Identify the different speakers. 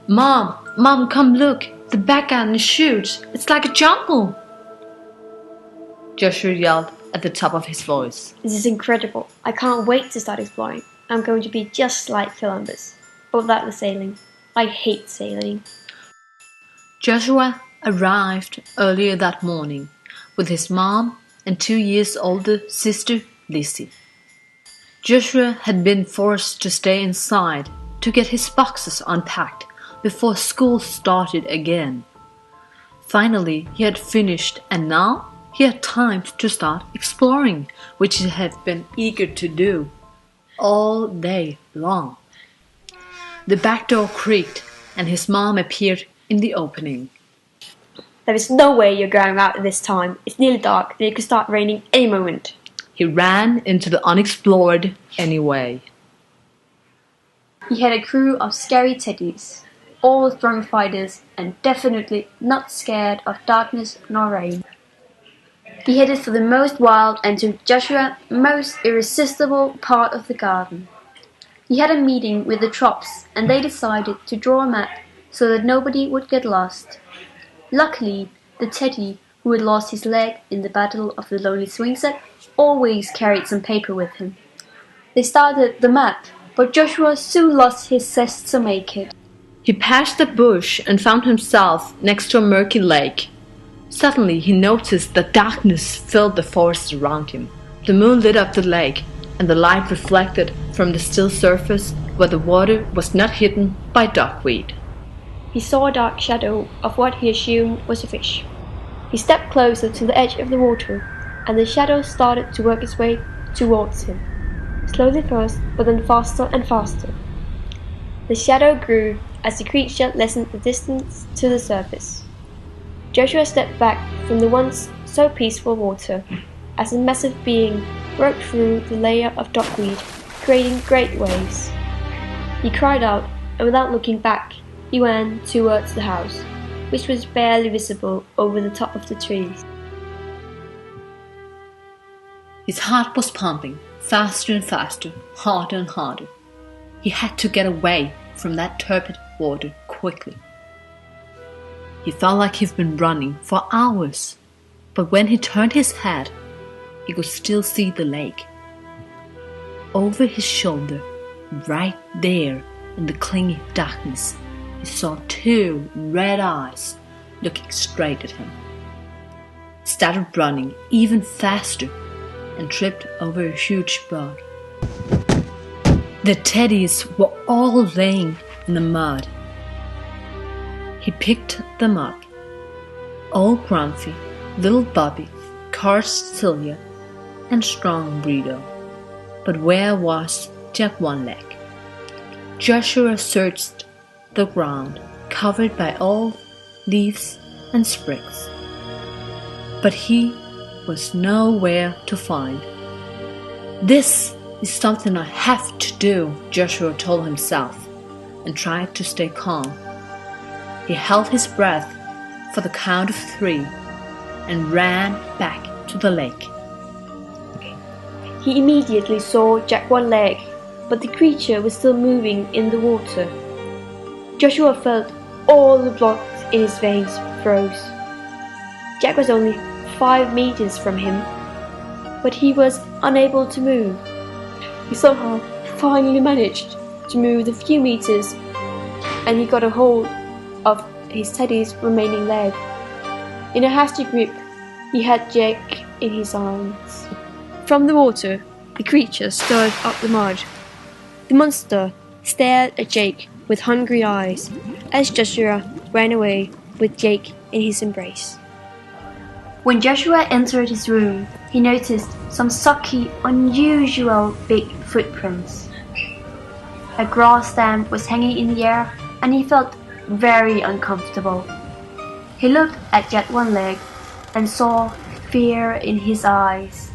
Speaker 1: Mom, come look! The back garden shoots! It's like a jungle! Joshua yelled at the top of his voice.
Speaker 2: This is incredible. I can't wait to start exploring. I'm going to be just like Columbus, but without the sailing. I hate sailing.
Speaker 1: Joshua arrived earlier that morning with his mom and 2 years older sister Lizzie. Joshua had been forced to stay inside to get his boxes unpacked before school started again. Finally, he had finished, and now he had time to start exploring, which he had been eager to do all day long. The back door creaked, and his mom appeared in the opening.
Speaker 2: There is no way you're going out at this time. It's nearly dark, and it could start raining any moment.
Speaker 1: He ran into the unexplored anyway.
Speaker 2: He had a crew of scary teddies, all strong fighters and definitely not scared of darkness nor rain. He headed for the most wild and to Joshua most irresistible part of the garden. He had a meeting with the Trops, and they decided to draw a map so that nobody would get lost. Luckily, the teddy who had lost his leg in the Battle of the Lonely Swing Set always carried some paper with him. They started the map, but Joshua soon lost his zest to make it.
Speaker 1: He passed a bush and found himself next to a murky lake. Suddenly he noticed that darkness filled the forest around him. The moon lit up the lake, and the light reflected from the still surface where the water was not hidden by duckweed.
Speaker 2: He saw a dark shadow of what he assumed was a fish. He stepped closer to the edge of the water, and the shadow started to work its way towards him. Slowly first, but then faster and faster. The shadow grew as the creature lessened the distance to the surface. Joshua stepped back from the once so peaceful water as a massive being broke through the layer of duckweed, creating great waves. He cried out, and without looking back, he ran towards the house, which was barely visible over the top of the trees.
Speaker 1: His heart was pumping, faster and faster, harder and harder. He had to get away from that turbid water quickly. He felt like he'd been running for hours, but when he turned his head, he could still see the lake. Over his shoulder, right there in the clingy darkness, he saw 2 red eyes looking straight at him. He started running even faster and tripped over a huge bug. The teddies were all laying in the mud. He picked them up. Old Grumpy, Little Bobby, Cursed Sylvia, and Strong Bredo. But where was Jack One Leg? Joshua searched the ground, covered by old leaves and sprigs, but he was nowhere to find. This is something I have to do, Joshua told himself, and tried to stay calm. He held his breath for the count of 3 and ran back to the lake.
Speaker 2: He immediately saw Jack One Leg, but the creature was still moving in the water. Joshua felt all the blood in his veins froze. Jack was only 5 meters from him, but he was unable to move. He somehow finally managed to move the few meters, and he got a hold of his teddy's remaining leg. In a hasty grip, he had Jack in his arms. From the water, the creature stirred up the mud. The monster stared at Jake with hungry eyes as Joshua ran away with Jake in his embrace. When Joshua entered his room, he noticed some sucky, unusual big footprints. A grass stem was hanging in the air, and he felt very uncomfortable. He looked at Jack One Leg and saw fear in his eyes.